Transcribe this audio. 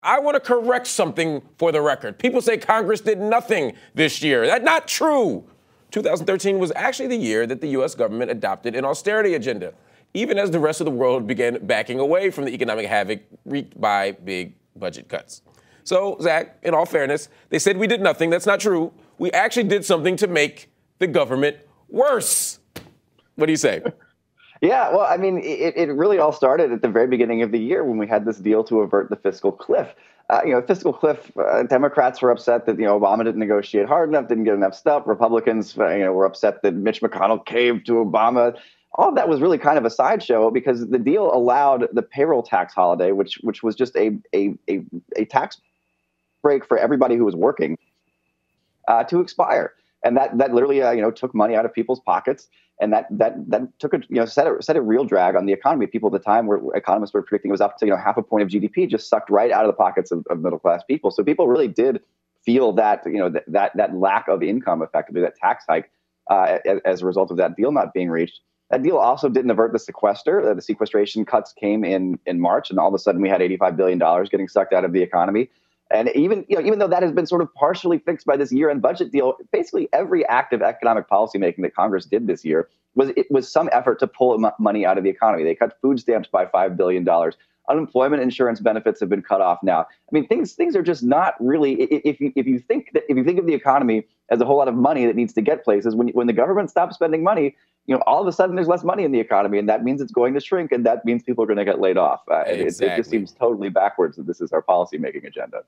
I want to correct something for the record. People say Congress did nothing this year. That's not true. 2013 was actually the year that the U.S. government adopted an austerity agenda, even as the rest of the world began backing away from the economic havoc wreaked by big budget cuts. So, Zach, in all fairness, they said we did nothing. That's not true. We actually did something to make the government worse. What do you say? Yeah, well, I mean, it really all started at the very beginning of the year when we had this deal to avert the fiscal cliff. Fiscal cliff, Democrats were upset that, Obama didn't negotiate hard enough, didn't get enough stuff. Republicans, were upset that Mitch McConnell caved to Obama. All of that was really kind of a sideshow because the deal allowed the payroll tax holiday, which was just a tax break for everybody who was working, to expire. And that literally, took money out of people's pockets. And that took set a real drag on the economy. People at the time economists were predicting it was up to, half a point of GDP just sucked right out of the pockets of middle class people. So people really did feel that, that lack of income, effectively, that tax hike as a result of that deal not being reached. That deal also didn't avert the sequester. The sequestration cuts came in March, and all of a sudden we had $85 billion getting sucked out of the economy. And even though that has been sort of partially fixed by this year-end budget deal, basically every act of economic policymaking that Congress did this year was some effort to pull money out of the economy. They cut food stamps by $5 billion. Unemployment insurance benefits have been cut off now. I mean, things are just not really. If you think of the economy as a whole lot of money that needs to get places, when the government stops spending money, all of a sudden there's less money in the economy, and that means it's going to shrink, and that means people are going to get laid off. Exactly. It just seems totally backwards that this is our policymaking agenda.